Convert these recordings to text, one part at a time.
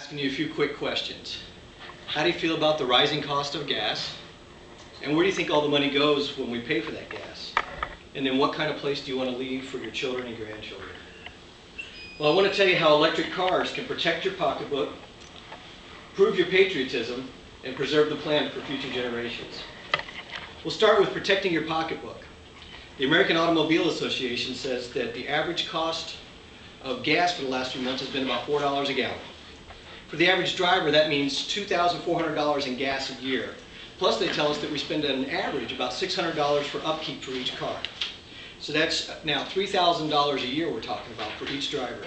Asking you a few quick questions. How do you feel about the rising cost of gas? And where do you think all the money goes when we pay for that gas? And then what kind of place do you want to leave for your children and grandchildren? Well, I want to tell you how electric cars can protect your pocketbook, prove your patriotism, and preserve the planet for future generations. We'll start with protecting your pocketbook. The American Automobile Association says that the average cost of gas for the last few months has been about $4 a gallon. For the average driver, that means $2,400 in gas a year. Plus, they tell us that we spend an average about $600 for upkeep for each car. So that's now $3,000 a year we're talking about for each driver.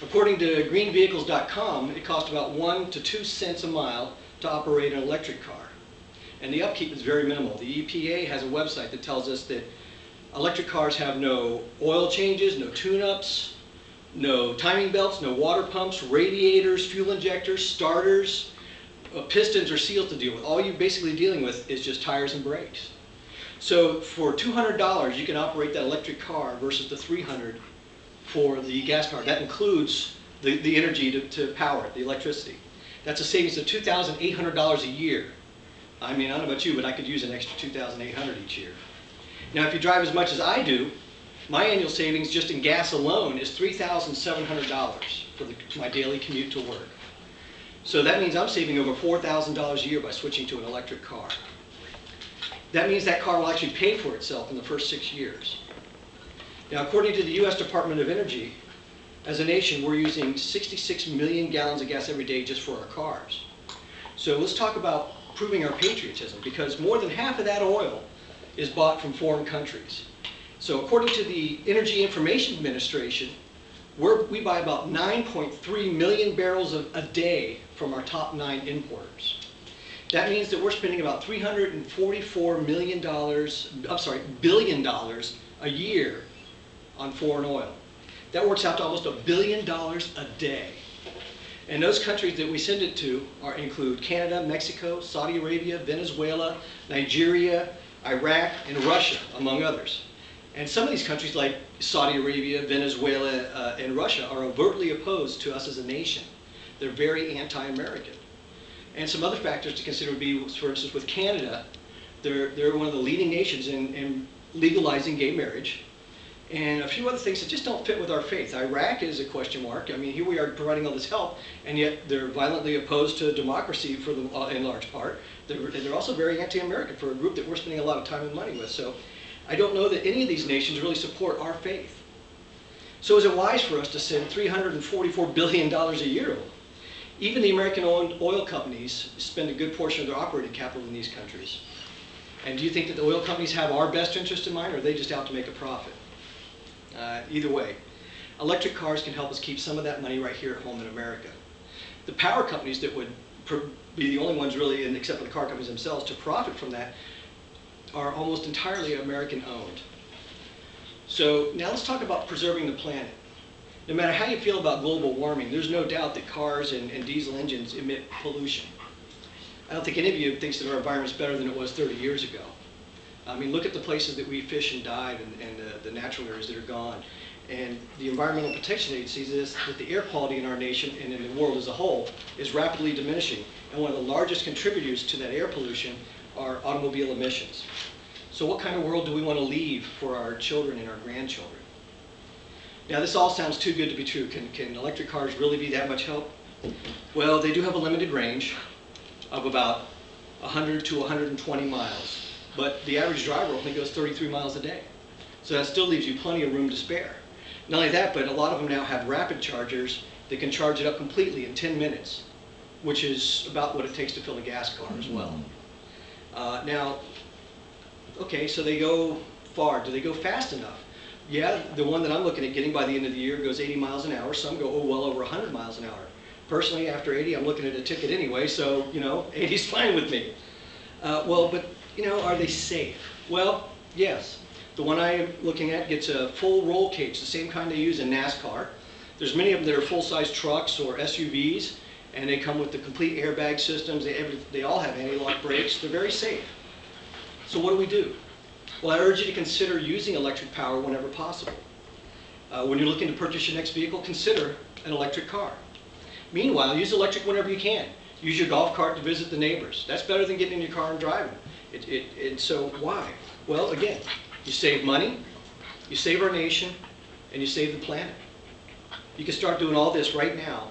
According to greenvehicles.com, it costs about 1 to 2 cents a mile to operate an electric car. And the upkeep is very minimal. The EPA has a website that tells us that electric cars have no oil changes, no tune-ups, no timing belts, no water pumps, radiators, fuel injectors, starters, pistons or seals to deal with. All you're basically dealing with is just tires and brakes. So for $200, you can operate that electric car versus the $300 for the gas car. That includes the energy to power it, the electricity. That's a savings of $2,800 a year. I mean, I don't know about you, but I could use an extra $2,800 each year. Now, if you drive as much as I do, my annual savings just in gas alone is $3,700 for my daily commute to work. So that means I'm saving over $4,000 a year by switching to an electric car. That means that car will actually pay for itself in the first 6 years. Now, according to the U.S. Department of Energy, as a nation, we're using 66 million gallons of gas every day just for our cars. So let's talk about proving our patriotism, because more than half of that oil is bought from foreign countries. So according to the Energy Information Administration, we buy about 9.3 million barrels a day from our top 9 importers. That means that we're spending about $344 billion a year on foreign oil. That works out to almost $1 billion a day. And those countries that we send it to include Canada, Mexico, Saudi Arabia, Venezuela, Nigeria, Iraq, and Russia, among others. And some of these countries like Saudi Arabia, Venezuela, and Russia are overtly opposed to us as a nation. They're very anti-American. And some other factors to consider would be, for instance, with Canada, they're one of the leading nations in legalizing gay marriage. And a few other things that just don't fit with our faith. Iraq is a question mark. I mean, here we are providing all this help, and yet they're violently opposed to democracy for in large part. They're also very anti-American for a group that we're spending a lot of time and money with. So I don't know that any of these nations really support our faith. So is it wise for us to send $344 billion a year? Even the American-owned oil companies spend a good portion of their operating capital in these countries. And do you think that the oil companies have our best interest in mind, or are they just out to make a profit? Either way, electric cars can help us keep some of that money right here at home in America. The power companies that would be the only ones really, except for the car companies themselves, to profit from that are almost entirely American-owned. So now let's talk about preserving the planet. No matter how you feel about global warming, there's no doubt that cars and diesel engines emit pollution. I don't think any of you thinks that our environment's better than it was 30 years ago. I mean, look at the places that we fish and dive and the natural areas that are gone. And the Environmental Protection Agency says that the air quality in our nation and in the world as a whole is rapidly diminishing. And one of the largest contributors to that air pollution are automobile emissions. So what kind of world do we want to leave for our children and our grandchildren? Now, this all sounds too good to be true. Can electric cars really be that much help? Well, they do have a limited range of about 100 to 120 miles. But the average driver only goes 33 miles a day. So that still leaves you plenty of room to spare. Not only that, but a lot of them now have rapid chargers that can charge it up completely in 10 minutes, which is about what it takes to fill a gas car as well. Now, okay, so they go far. Do they go fast enough? Yeah, the one that I'm looking at getting by the end of the year goes 80 miles an hour. Some go well over 100 miles an hour. Personally, after 80, I'm looking at a ticket anyway, so, 80 is fine with me. But are they safe? Well, yes. The one I am looking at gets a full roll cage, the same kind they use in NASCAR. There's many of them that are full-size trucks or SUVs, and they come with the complete airbag systems. They all have anti-lock brakes. They're very safe. So what do? Well, I urge you to consider using electric power whenever possible. When you're looking to purchase your next vehicle, consider an electric car. Meanwhile, use electric whenever you can. Use your golf cart to visit the neighbors. That's better than getting in your car and driving. And so why? Well, again, you save money, you save our nation, and you save the planet. You can start doing all this right now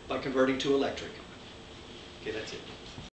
by converting to electric. Okay, that's it.